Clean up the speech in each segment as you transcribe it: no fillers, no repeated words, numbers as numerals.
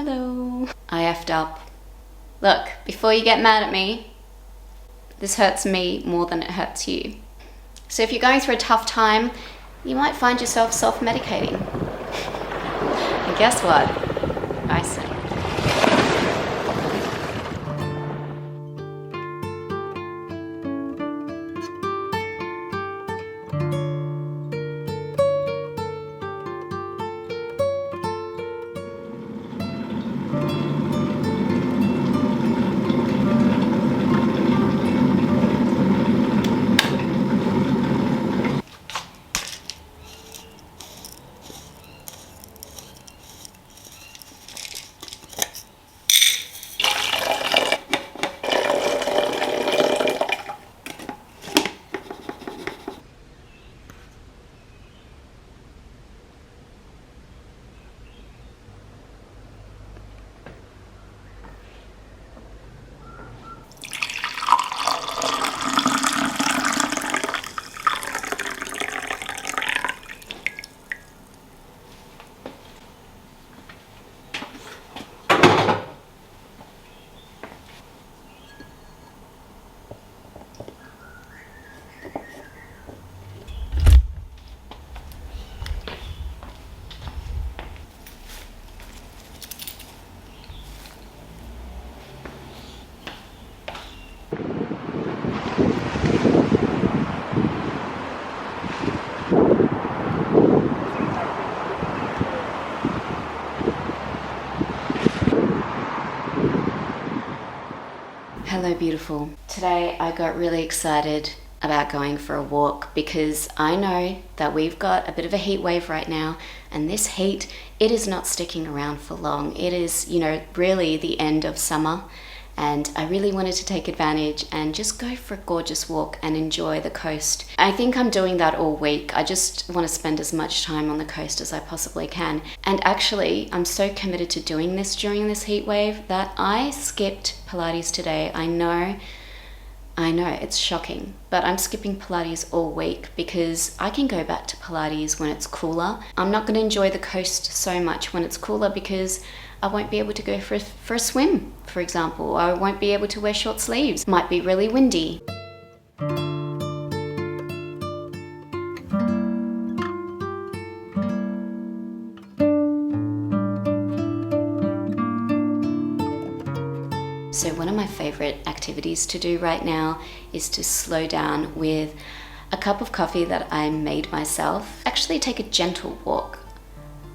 Hello. I effed up. Look, before you get mad at me, this hurts me more than it hurts you. So if you're going through a tough time, you might find yourself self-medicating. And guess what? I say. Hello, beautiful. Today I got really excited about going for a walk because I know that we've got a bit of a heat wave right now, and this heat, it is not sticking around for long. It is, really the end of summer, and I really wanted to take advantage and just go for a gorgeous walk and enjoy the coast. I think I'm doing that all week. I just want to spend as much time on the coast as I possibly can. And actually, I'm so committed to doing this during this heat wave that I skipped Pilates today. I know, it's shocking, but I'm skipping Pilates all week because I can go back to Pilates when it's cooler. I'm not going to enjoy the coast so much when it's cooler because I won't be able to go for a swim, for example. I won't be able to wear short sleeves. Might be really windy. So one of my favorite activities to do right now is to slow down with a cup of coffee that I made myself. Actually take a gentle walk.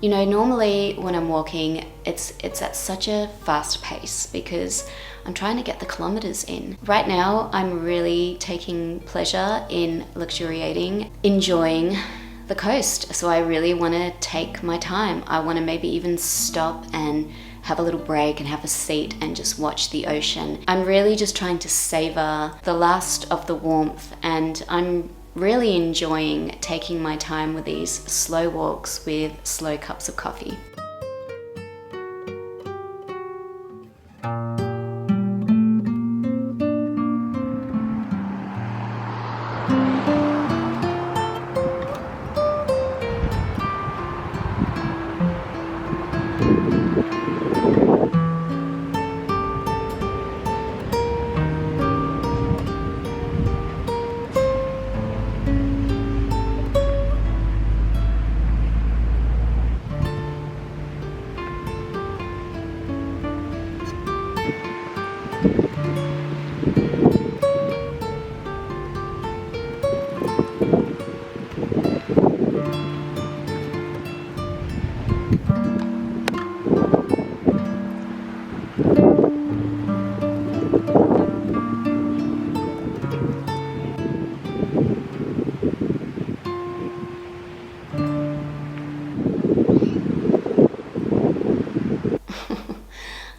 Normally when I'm walking, it's at such a fast pace because I'm trying to get the kilometers in. Right now, I'm really taking pleasure in luxuriating, enjoying the coast. So I really want to take my time. I want to maybe even stop and have a little break and have a seat and just watch the ocean. I'm really just trying to savor the last of the warmth, and I'm really enjoying taking my time with these slow walks with slow cups of coffee.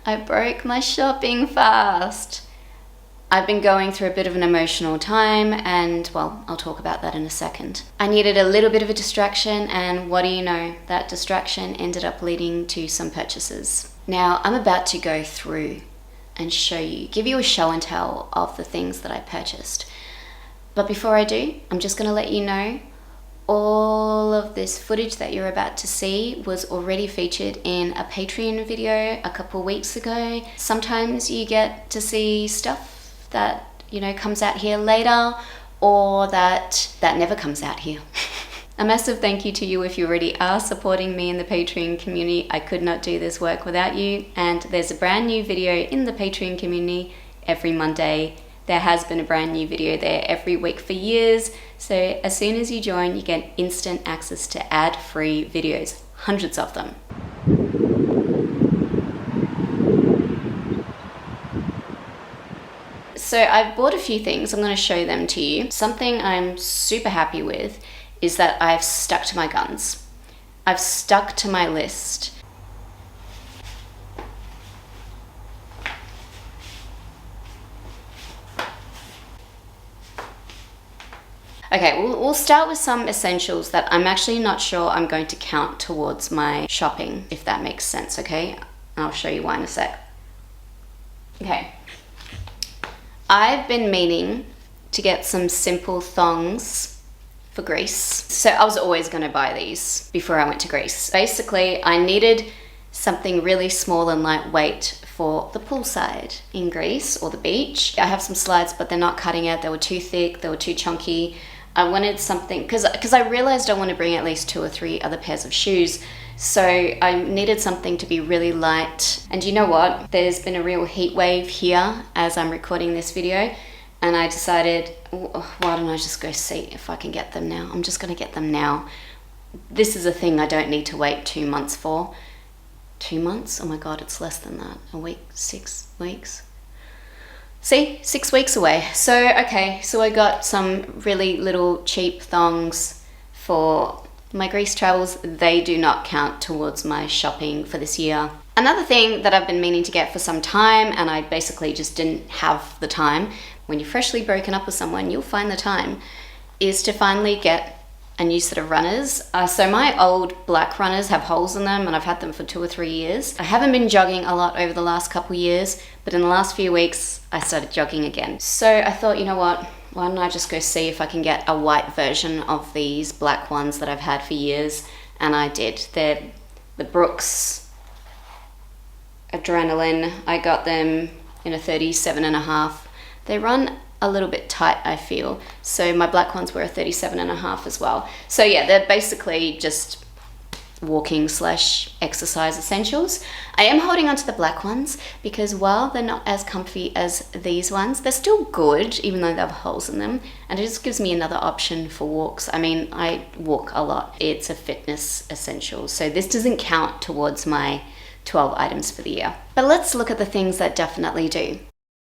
I broke my shopping fast. I've been going through a bit of an emotional time, and well, I'll talk about that in a second. I needed a little bit of a distraction, and what do you know? That distraction ended up leading to some purchases. Now, I'm about to go through and give you a show and tell of the things that I purchased. But before I do, I'm just going to let you know All of this footage that you're about to see was already featured in a Patreon video a couple weeks ago. Sometimes you get to see stuff that, you know, comes out here later, or that never comes out here. A massive thank you to you if you already are supporting me in the Patreon community. I could not do this work without you. And there's a brand new video in the Patreon community every Monday. There has been a brand new video there every week for years. So as soon as you join, you get instant access to ad-free videos, hundreds of them. So I've bought a few things. I'm going to show them to you. Something I'm super happy with is that I've stuck to my guns. I've stuck to my list. Okay, we'll start with some essentials that I'm actually not sure I'm going to count towards my shopping, if that makes sense, okay? I'll show you why in a sec. Okay. I've been meaning to get some simple thongs for Greece. So I was always going to buy these before I went to Greece. Basically, I needed something really small and lightweight for the poolside in Greece or the beach. I have some slides, but they're not cutting it. They were too thick, they were too chunky. I wanted something, because I realized I want to bring at least 2 or 3 other pairs of shoes. So I needed something to be really light. And you know what? There's been a real heat wave here as I'm recording this video. And I decided, why don't I just go see if I can get them now? I'm just going to get them now. This is a thing I don't need to wait 2 months for. 2 months? Oh my God, it's less than that. A week, 6 weeks. See, 6 weeks away. So, okay, so I got some really little cheap thongs for my Greece travels. They do not count towards my shopping for this year. Another thing that I've been meaning to get for some time, and I basically just didn't have the time, when you're freshly broken up with someone, you'll find the time, is to finally get a new set of runners. So my old black runners have holes in them, and I've had them for 2 or 3 years. I haven't been jogging a lot over the last couple years, but in the last few weeks, I started jogging again. So I thought, you know what? Why don't I just go see if I can get a white version of these black ones that I've had for years? And I did. They're the Brooks Adrenaline. I got them in a 37.5. They run a little bit tight, I feel. So my black ones were a 37.5 as well. So yeah, they're basically just walking / exercise essentials. I am holding on to the black ones because while they're not as comfy as these ones, they're still good, even though they have holes in them. And it just gives me another option for walks. I mean, I walk a lot. It's a fitness essential. So this doesn't count towards my 12 items for the year. But let's look at the things that definitely do.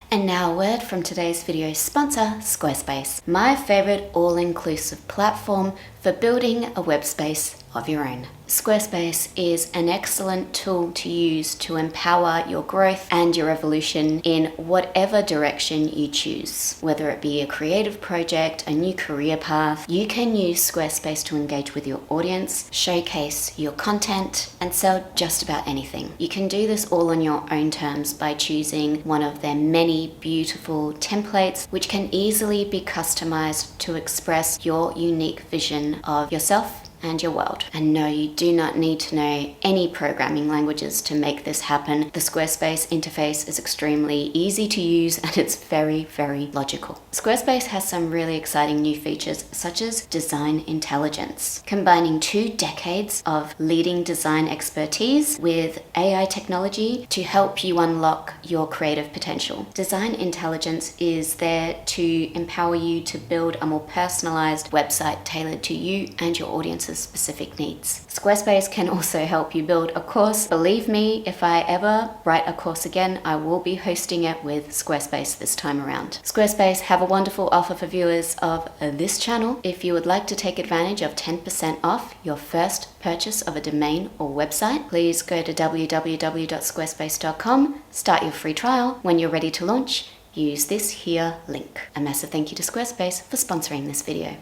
And now a word from today's video sponsor, Squarespace, my favorite all-inclusive platform for building a web space of your own. Squarespace is an excellent tool to use to empower your growth and your evolution in whatever direction you choose. Whether it be a creative project, a new career path, you can use Squarespace to engage with your audience, showcase your content, and sell just about anything. You can do this all on your own terms by choosing one of their many beautiful templates, which can easily be customized to express your unique vision of yourself and your world. And no, you do not need to know any programming languages to make this happen. The Squarespace interface is extremely easy to use and it's very, very logical. Squarespace has some really exciting new features such as design intelligence, combining 2 decades of leading design expertise with AI technology to help you unlock your creative potential. Design intelligence is there to empower you to build a more personalized website tailored to you and your audience's specific needs. Squarespace can also help you build a course. Believe me, if I ever write a course again, I will be hosting it with Squarespace this time around. Squarespace have a wonderful offer for viewers of this channel. If you would like to take advantage of 10% off your first purchase of a domain or website, please go to www.squarespace.com, start your free trial. When you're ready to launch, use this here link. A massive thank you to Squarespace for sponsoring this video.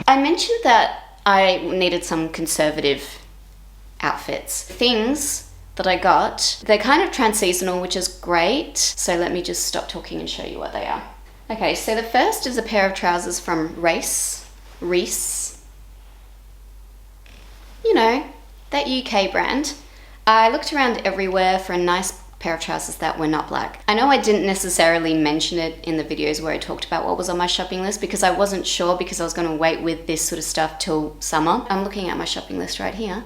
I mentioned that I needed some conservative outfits. Things that I got, they're kind of trans-seasonal, which is great. So let me just stop talking and show you what they are. Okay, so the first is a pair of trousers from Reese. You know, that UK brand. I looked around everywhere for a nice pair of trousers that were not black. I know I didn't necessarily mention it in the videos where I talked about what was on my shopping list because I wasn't sure, because I was going to wait with this sort of stuff till summer. I'm looking at my shopping list right here.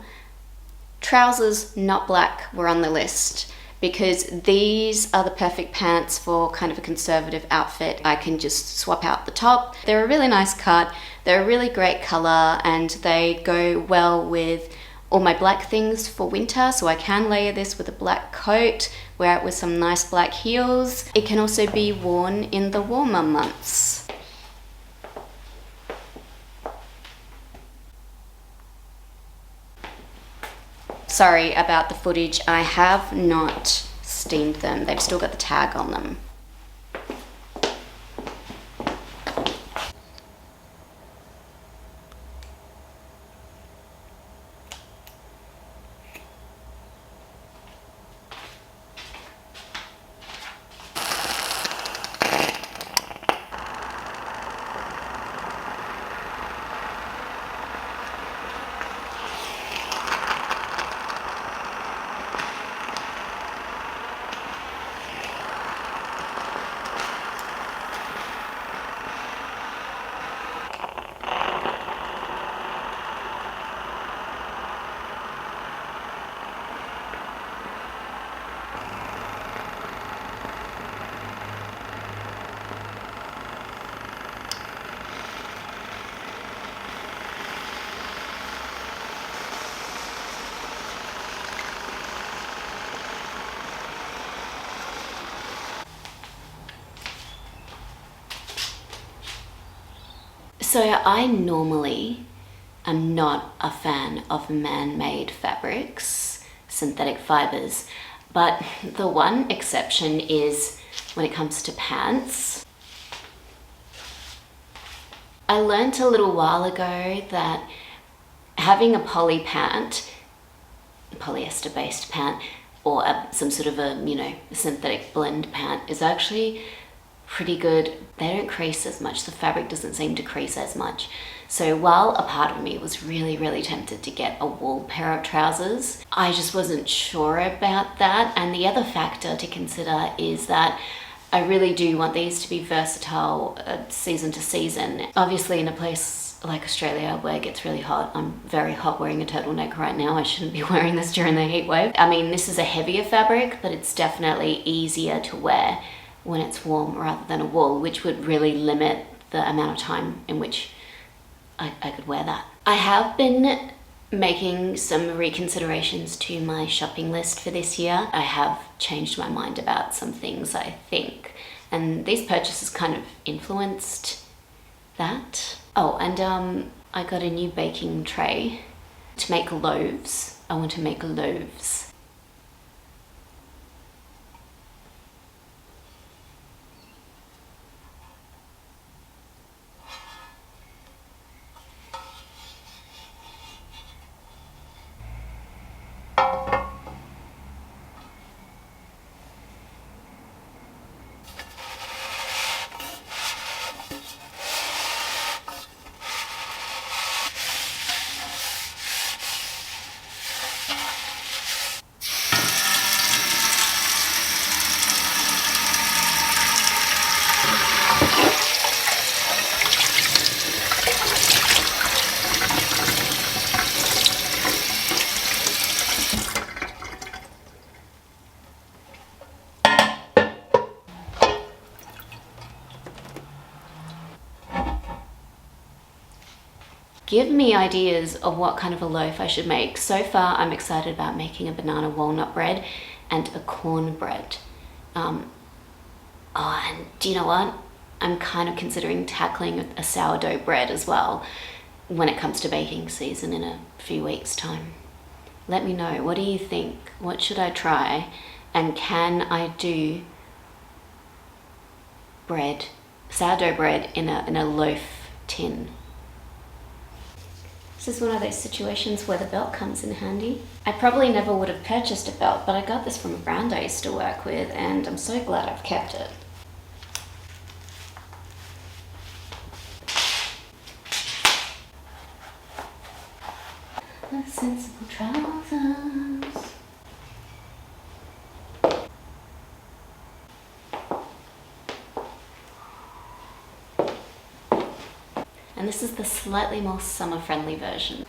Trousers not black were on the list because these are the perfect pants for kind of a conservative outfit. I can just swap out the top. They're a really nice cut, they're a really great color, and they go well with all my black things for winter, so I can layer this with a black coat, wear it with some nice black heels. It can also be worn in the warmer months. Sorry about the footage, I have not steamed them. They've still got the tag on them. So I normally am not a fan of man-made fabrics, synthetic fibers, but the one exception is when it comes to pants. I learnt a little while ago that having a poly pant polyester based pant or some sort of a, you know, synthetic blend pant is actually pretty good. They don't crease as much. The fabric doesn't seem to crease as much. So while a part of me was really tempted to get a wool pair of trousers, I just wasn't sure about that. And the other factor to consider is that I really do want these to be versatile season to season. Obviously in a place like Australia where it gets really hot, I'm very hot wearing a turtleneck right now. I shouldn't be wearing this during the heat wave. I mean, this is a heavier fabric, but it's definitely easier to wear when it's warm rather than a wool, which would really limit the amount of time in which I could wear that. I have been making some reconsiderations to my shopping list for this year. I have changed my mind about some things, I think, and these purchases kind of influenced that. Oh, and I got a new baking tray to make loaves. I want to make loaves. Give me ideas of what kind of a loaf I should make. So far, I'm excited about making a banana walnut bread and a cornbread. Oh, and do you know what? I'm kind of considering tackling a sourdough bread as well when it comes to baking season in a few weeks' time. Let me know, what do you think? What should I try? And can I do bread, sourdough bread in a loaf tin? This is one of those situations where the belt comes in handy. I probably never would have purchased a belt, but I got this from a brand I used to work with, and I'm so glad I've kept it. The sensible trousers. And this is the slightly more summer-friendly version.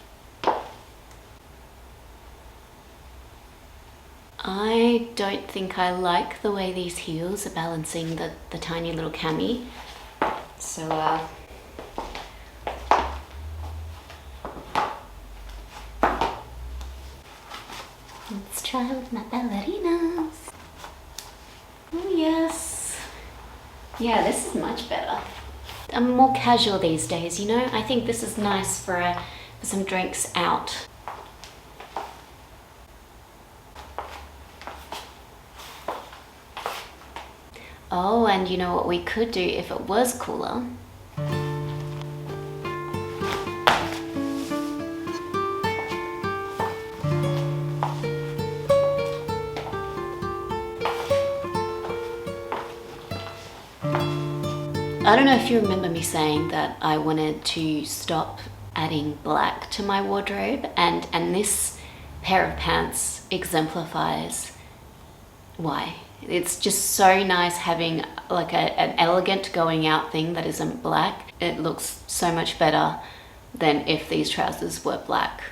I don't think I like the way these heels are balancing the tiny little cami. So, let's try with my ballerinas. Oh yes. Yeah, this is much better. I'm more casual these days, you know? I think this is nice for some drinks out. Oh, and you know what we could do if it was cooler? I don't know if you remember me saying that I wanted to stop adding black to my wardrobe, and this pair of pants exemplifies why. It's just so nice having like an elegant going out thing that isn't black. It looks so much better than if these trousers were black.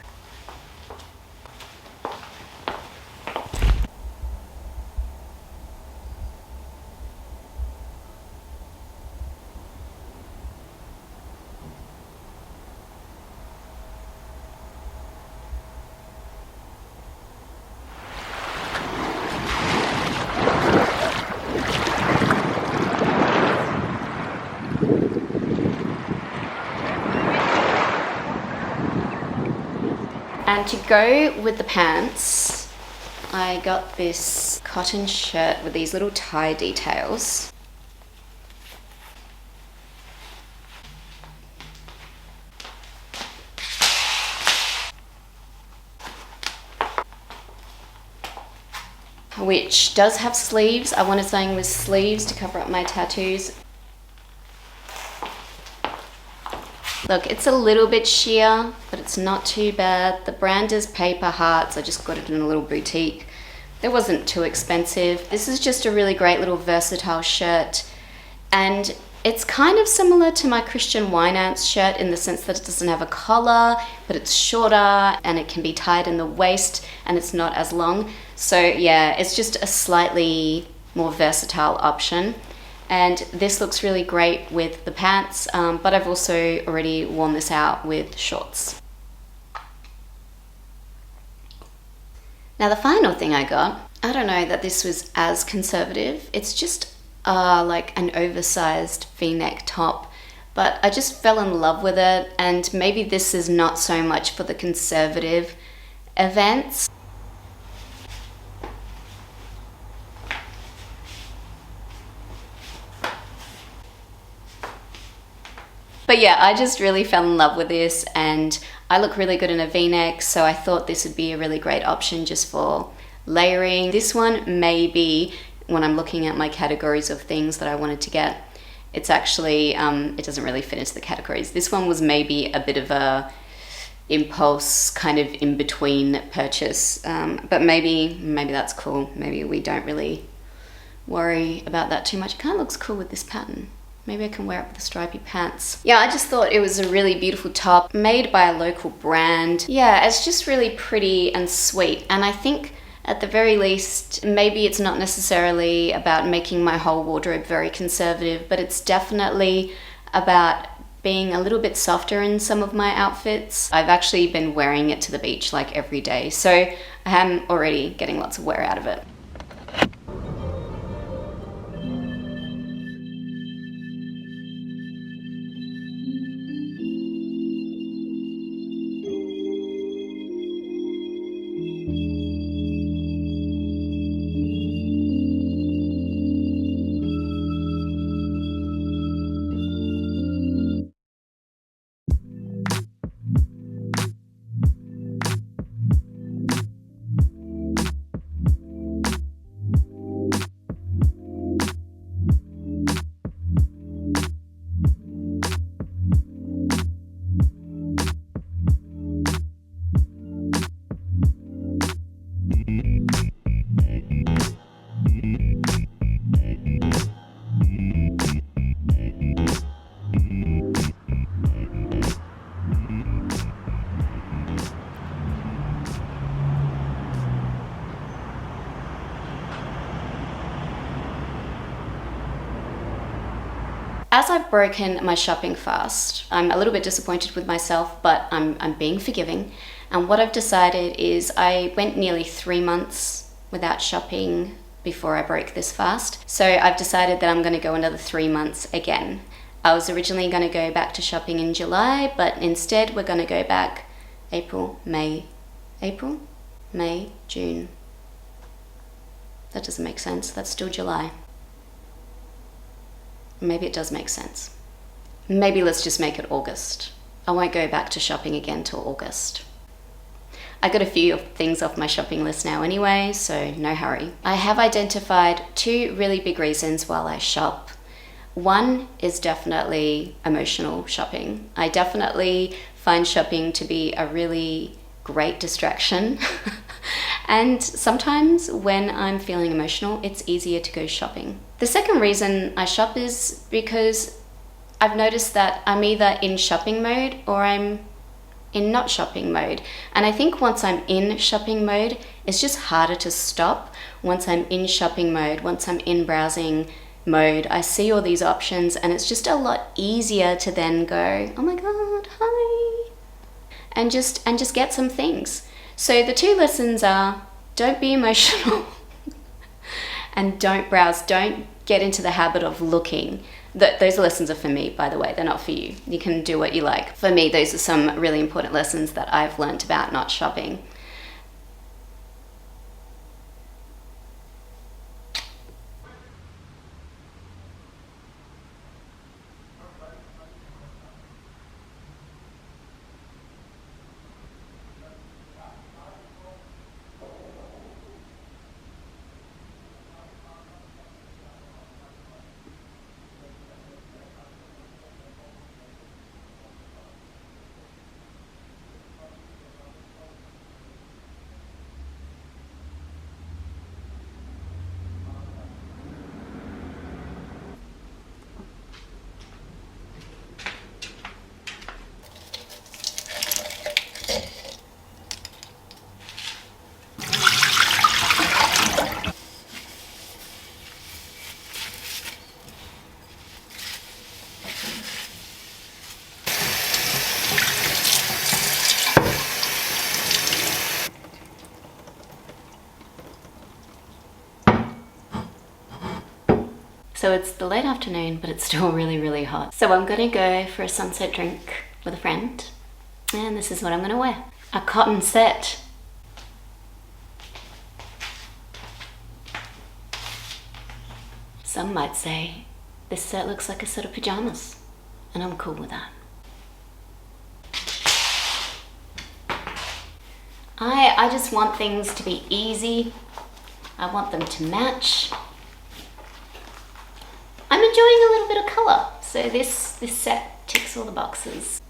And to go with the pants, I got this cotton shirt with these little tie details. which does have sleeves. I wanted something with sleeves to cover up my tattoos. Look, it's a little bit sheer, but it's not too bad. The brand is Paper Hearts. I just got it in a little boutique. It wasn't too expensive. This is just a really great little versatile shirt, and it's kind of similar to my Christian Winans shirt in the sense that it doesn't have a collar, but it's shorter and it can be tied in the waist and it's not as long. So yeah, it's just a slightly more versatile option. And this looks really great with the pants, but I've also already worn this out with shorts. Now the final thing I got, I don't know that this was as conservative. It's just like an oversized V-neck top, but I just fell in love with it, and maybe this is not so much for the conservative events. But yeah, I just really fell in love with this, and I look really good in a V-neck, so I thought this would be a really great option just for layering. This one may be, when I'm looking at my categories of things that I wanted to get, it's actually, it doesn't really fit into the categories. This one was maybe a bit of a impulse kind of in between purchase, but maybe that's cool. Maybe we don't really worry about that too much. It kind of looks cool with this pattern. Maybe I can wear it with the stripy pants. Yeah, I just thought it was a really beautiful top made by a local brand. Yeah, it's just really pretty and sweet. And I think at the very least, maybe it's not necessarily about making my whole wardrobe very conservative, but it's definitely about being a little bit softer in some of my outfits. I've actually been wearing it to the beach like every day, so I am already getting lots of wear out of it. As I've broken my shopping fast, I'm a little bit disappointed with myself, but I'm being forgiving. And what I've decided is I went nearly 3 months without shopping before I broke this fast. So I've decided that I'm going to go another 3 months again. I was originally going to go back to shopping in July, but instead we're going to go back April, May, June. That doesn't make sense. That's still July. Maybe it does make sense. Maybe let's just make it August. I won't go back to shopping again till August. I got a few things off my shopping list now anyway, so no hurry. I have identified 2 really big reasons while I shop. One is definitely emotional shopping. I definitely find shopping to be a really great distraction. And sometimes when I'm feeling emotional, it's easier to go shopping. The second reason I shop is because I've noticed that I'm either in shopping mode or I'm in not shopping mode. And I think once I'm in shopping mode, it's just harder to stop. Once I'm in shopping mode, once I'm in browsing mode, I see all these options and it's just a lot easier to then go, oh my God, hi, and just get some things. So the 2 lessons are, don't be emotional and don't browse. Don't get into the habit of looking. Those lessons are for me, by the way. They're not for you. You can do what you like. For me, those are some really important lessons that I've learnt about not shopping. So it's the late afternoon, but it's still really, really hot. So I'm gonna go for a sunset drink with a friend, and this is what I'm gonna wear. A cotton set. Some might say this set looks like a set of pajamas, and I'm cool with that. I just want things to be easy. I want them to match. I'm enjoying a little bit of color, so this set ticks all the boxes.